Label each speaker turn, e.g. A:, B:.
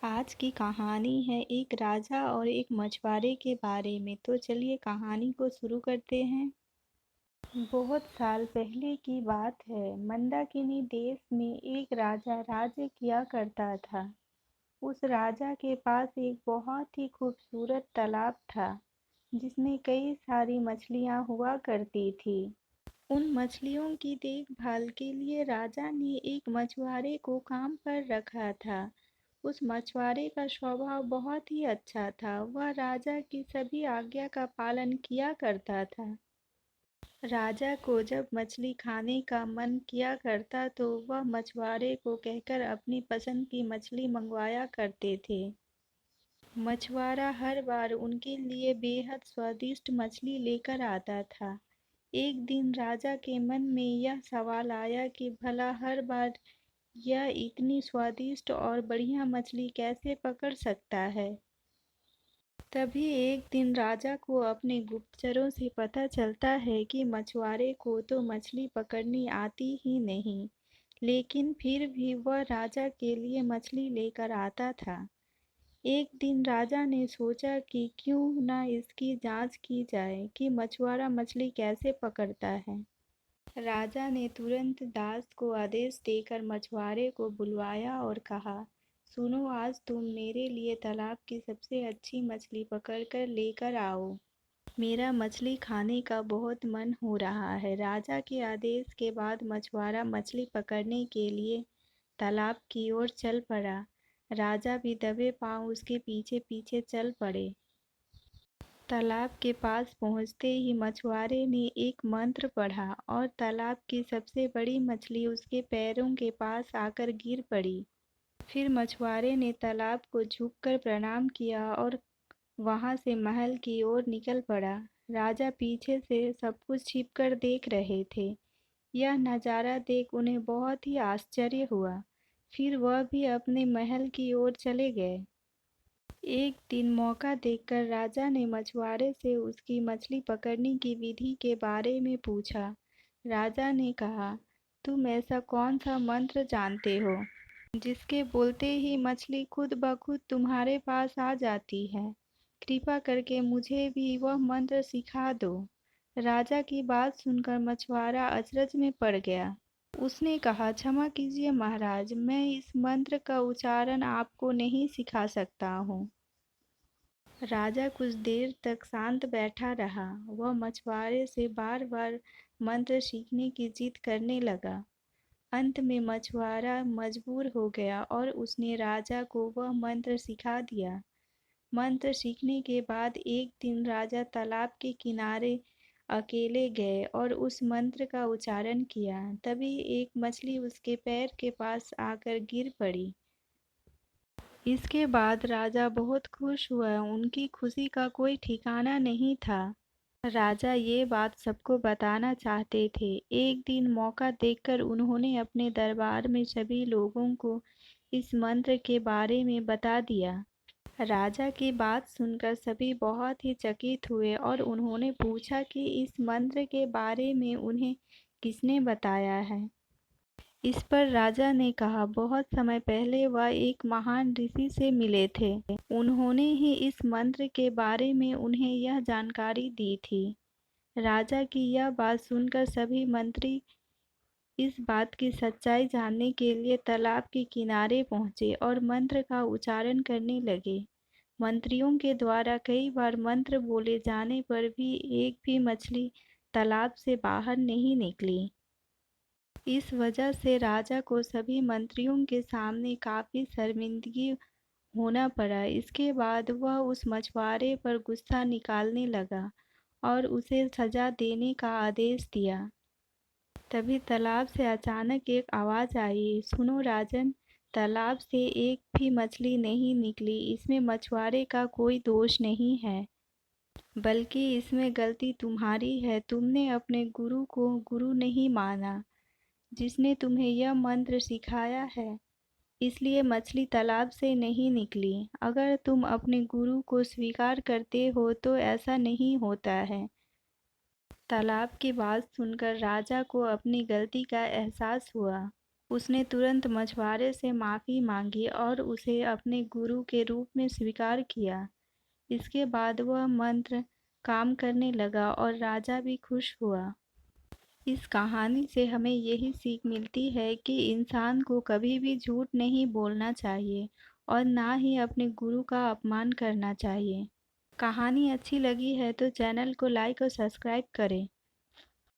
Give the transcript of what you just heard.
A: आज की कहानी है एक राजा और एक मछुआरे के बारे में। तो चलिए कहानी को शुरू करते हैं। बहुत साल पहले की बात है। मंदाकिनी देश में एक राजा राज्य किया करता था। उस राजा के पास एक बहुत ही खूबसूरत तालाब था जिसमें कई सारी मछलियां हुआ करती थी। उन मछलियों की देखभाल के लिए राजा ने एक मछुआरे को काम पर रखा था। उस मछुआरे का स्वभाव बहुत ही अच्छा था। वह राजा की सभी आज्ञा का पालन किया करता था। राजा को जब मछली खाने का मन किया करता तो वह मछुआरे को कहकर अपनी पसंद की मछली मंगवाया करते थे। मछुआरा हर बार उनके लिए बेहद स्वादिष्ट मछली लेकर आता था। एक दिन राजा के मन में यह सवाल आया कि भला हर बार यह इतनी स्वादिष्ट और बढ़िया मछली कैसे पकड़ सकता है। तभी एक दिन राजा को अपने गुप्तचरों से पता चलता है कि मछुआरे को तो मछली पकड़नी आती ही नहीं, लेकिन फिर भी वह राजा के लिए मछली लेकर आता था। एक दिन राजा ने सोचा कि क्यों न इसकी जांच की जाए कि मछुआरा मछली कैसे पकड़ता है। राजा ने तुरंत दास को आदेश देकर मछुआरे को बुलवाया और कहा, सुनो, आज तुम मेरे लिए तालाब की सबसे अच्छी मछली पकड़कर लेकर आओ। मेरा मछली खाने का बहुत मन हो रहा है। राजा के आदेश के बाद मछुआरा मछली पकड़ने के लिए तालाब की ओर चल पड़ा। राजा भी दबे पांव उसके पीछे पीछे चल पड़े। तालाब के पास पहुंचते ही मछुआरे ने एक मंत्र पढ़ा और तालाब की सबसे बड़ी मछली उसके पैरों के पास आकर गिर पड़ी। फिर मछुआरे ने तालाब को झुककर प्रणाम किया और वहां से महल की ओर निकल पड़ा। राजा पीछे से सब कुछ छिपकर देख रहे थे। यह नज़ारा देख उन्हें बहुत ही आश्चर्य हुआ। फिर वह भी अपने महल की ओर चले गए। एक दिन मौका देखकर राजा ने मछुआरे से उसकी मछली पकड़ने की विधि के बारे में पूछा। राजा ने कहा, तुम ऐसा कौन सा मंत्र जानते हो जिसके बोलते ही मछली खुद ब खुद तुम्हारे पास आ जाती है? कृपा करके मुझे भी वह मंत्र सिखा दो। राजा की बात सुनकर मछुआरा अचरज में पड़ गया। उसने कहा, क्षमा कीजिए महाराज, मैं इस मंत्र का उच्चारण आपको नहीं सिखा सकता हूँ। राजा कुछ देर तक शांत बैठा रहा। वह मछुआरे से बार बार मंत्र सीखने की जिद करने लगा। अंत में मछुआरा मजबूर हो गया और उसने राजा को वह मंत्र सिखा दिया। मंत्र सीखने के बाद एक दिन राजा तालाब के किनारे अकेले गए और उस मंत्र का उच्चारण किया। तभी एक मछली उसके पैर के पास आकर गिर पड़ी। इसके बाद राजा बहुत खुश हुआ। उनकी खुशी का कोई ठिकाना नहीं था। राजा ये बात सबको बताना चाहते थे। एक दिन मौका देखकर उन्होंने अपने दरबार में सभी लोगों को इस मंत्र के बारे में बता दिया। राजा की बात सुनकर सभी बहुत ही चकित हुए और उन्होंने पूछा कि इस मंत्र के बारे में उन्हें किसने बताया है। इस पर राजा ने कहा, बहुत समय पहले वह एक महान ऋषि से मिले थे। उन्होंने ही इस मंत्र के बारे में उन्हें यह जानकारी दी थी। राजा की यह बात सुनकर सभी मंत्री इस बात की सच्चाई जानने के लिए तालाब के किनारे पहुंचे और मंत्र का उच्चारण करने लगे। मंत्रियों के द्वारा कई बार मंत्र बोले जाने पर भी एक भी मछली तालाब से बाहर नहीं निकली। इस वजह से राजा को सभी मंत्रियों के सामने काफी शर्मिंदगी होना पड़ा। इसके बाद वह उस मछुआरे पर गुस्सा निकालने लगा और उसे सजा देने का आदेश दिया। तभी तालाब से अचानक एक आवाज आई, सुनो राजन, तालाब से एक भी मछली नहीं निकली। इसमें मछुआरे का कोई दोष नहीं है, बल्कि इसमें गलती तुम्हारी है। तुमने अपने गुरु को गुरु नहीं माना जिसने तुम्हें यह मंत्र सिखाया है, इसलिए मछली तालाब से नहीं निकली। अगर तुम अपने गुरु को स्वीकार करते हो तो ऐसा नहीं होता है। तालाब की बात सुनकर राजा को अपनी गलती का एहसास हुआ। उसने तुरंत मछुआरे से माफ़ी मांगी और उसे अपने गुरु के रूप में स्वीकार किया। इसके बाद वह मंत्र काम करने लगा और राजा भी खुश हुआ। इस कहानी से हमें यही सीख मिलती है कि इंसान को कभी भी झूठ नहीं बोलना चाहिए और ना ही अपने गुरु का अपमान करना चाहिए। कहानी अच्छी लगी है तो चैनल को लाइक और सब्सक्राइब करें।